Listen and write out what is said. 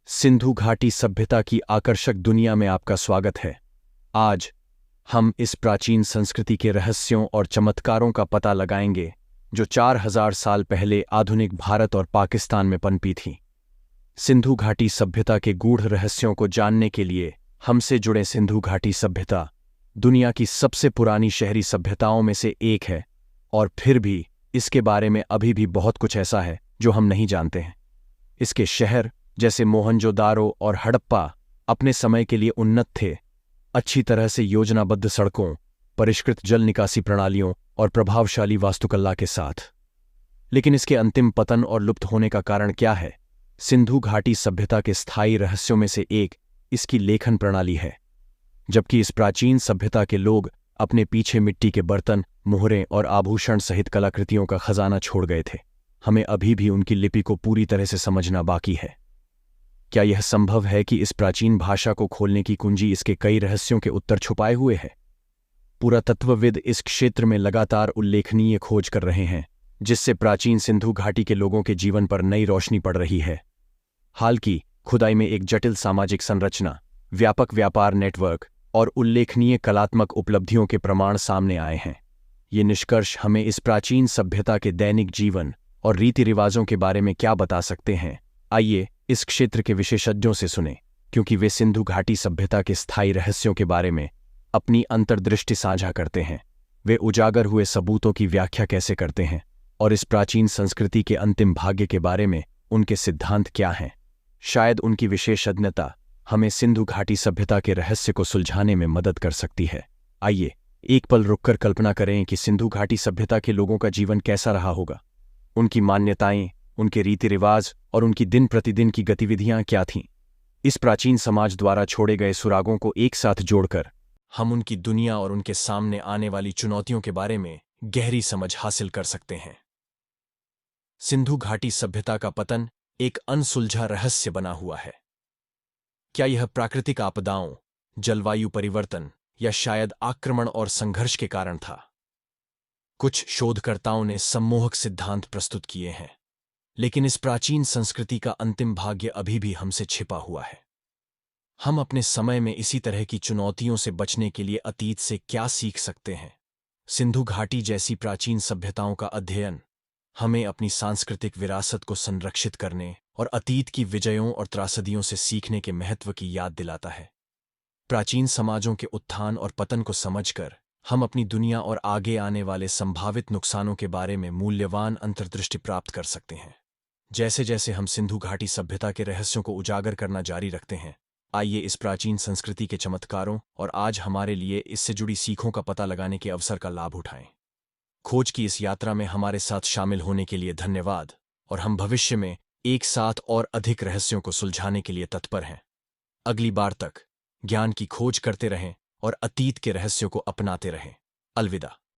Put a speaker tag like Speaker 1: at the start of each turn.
Speaker 1: सिंधु घाटी सभ्यता की आकर्षक दुनिया में आपका स्वागत है। आज हम इस प्राचीन संस्कृति के रहस्यों और चमत्कारों का पता लगाएंगे जो 4000 साल पहले आधुनिक भारत और पाकिस्तान में पनपी थी। सिंधु घाटी सभ्यता के गूढ़ रहस्यों को जानने के लिए हमसे जुड़े। सिंधु घाटी सभ्यता दुनिया की सबसे पुरानी शहरी सभ्यताओं में से एक है, और फिर भी इसके बारे में अभी भी बहुत कुछ ऐसा है जो हम नहीं जानते हैं। इसके शहर जैसे मोहनजोदारो और हड़प्पा अपने समय के लिए उन्नत थे, अच्छी तरह से योजनाबद्ध सड़कों, परिष्कृत जल निकासी प्रणालियों और प्रभावशाली वास्तुकला के साथ। लेकिन इसके अंतिम पतन और लुप्त होने का कारण क्या है? सिंधु घाटी सभ्यता के स्थायी रहस्यों में से एक इसकी लेखन प्रणाली है। जबकि इस प्राचीन सभ्यता के लोग अपने पीछे मिट्टी के बर्तन, मुहरें और आभूषण सहित कलाकृतियों का खजाना छोड़ गए थे, हमें अभी भी उनकी लिपि को पूरी तरह से समझना बाकी है। क्या यह संभव है कि इस प्राचीन भाषा को खोलने की कुंजी इसके कई रहस्यों के उत्तर छुपाए हुए है? पुरातत्वविद इस क्षेत्र में लगातार उल्लेखनीय खोज कर रहे हैं, जिससे प्राचीन सिंधु घाटी के लोगों के जीवन पर नई रोशनी पड़ रही है। हाल की खुदाई में एक जटिल सामाजिक संरचना, व्यापक व्यापार नेटवर्क और उल्लेखनीय कलात्मक उपलब्धियों के प्रमाण सामने आए हैं। ये निष्कर्ष हमें इस प्राचीन सभ्यता के दैनिक जीवन और रीति रिवाजों के बारे में क्या बता सकते हैं? आइए इस क्षेत्र के विशेषज्ञों से सुने, क्योंकि वे सिंधु घाटी सभ्यता के स्थायी रहस्यों के बारे में अपनी अंतर्दृष्टि साझा करते हैं। वे उजागर हुए सबूतों की व्याख्या कैसे करते हैं और इस प्राचीन संस्कृति के अंतिम भाग्य के बारे में उनके सिद्धांत क्या हैं? शायद उनकी विशेषज्ञता हमें सिंधु घाटी सभ्यता के रहस्य को सुलझाने में मदद कर सकती है। आइए एक पल रुककर कल्पना करें कि सिंधु घाटी सभ्यता के लोगों का जीवन कैसा रहा होगा। उनकी मान्यताएं, उनके रीति रिवाज और उनकी दिन प्रतिदिन की गतिविधियां क्या थीं? इस प्राचीन समाज द्वारा छोड़े गए सुरागों को एक साथ जोड़कर हम उनकी दुनिया और उनके सामने आने वाली चुनौतियों के बारे में गहरी समझ हासिल कर सकते हैं। सिंधु घाटी सभ्यता का पतन एक अनसुलझा रहस्य बना हुआ है। क्या यह प्राकृतिक आपदाओं, जलवायु परिवर्तन या शायद आक्रमण और संघर्ष के कारण था? कुछ शोधकर्ताओं ने सम्मोहक सिद्धांत प्रस्तुत किए हैं, लेकिन इस प्राचीन संस्कृति का अंतिम भाग्य अभी भी हमसे छिपा हुआ है। हम अपने समय में इसी तरह की चुनौतियों से बचने के लिए अतीत से क्या सीख सकते हैं? सिंधु घाटी जैसी प्राचीन सभ्यताओं का अध्ययन हमें अपनी सांस्कृतिक विरासत को संरक्षित करने और अतीत की विजयों और त्रासदियों से सीखने के महत्व की याद दिलाता है। प्राचीन समाजों के उत्थान और पतन को समझकर हम अपनी दुनिया और आगे आने वाले संभावित नुकसानों के बारे में मूल्यवान अंतर्दृष्टि प्राप्त कर सकते हैं। जैसे जैसे हम सिंधु घाटी सभ्यता के रहस्यों को उजागर करना जारी रखते हैं, आइए इस प्राचीन संस्कृति के चमत्कारों और आज हमारे लिए इससे जुड़ी सीखों का पता लगाने के अवसर का लाभ उठाएं। खोज की इस यात्रा में हमारे साथ शामिल होने के लिए धन्यवाद, और हम भविष्य में एक साथ और अधिक रहस्यों को सुलझाने के लिए तत्पर हैं। अगली बार तक ज्ञान की खोज करते रहें और अतीत के रहस्यों को अपनाते रहें। अलविदा।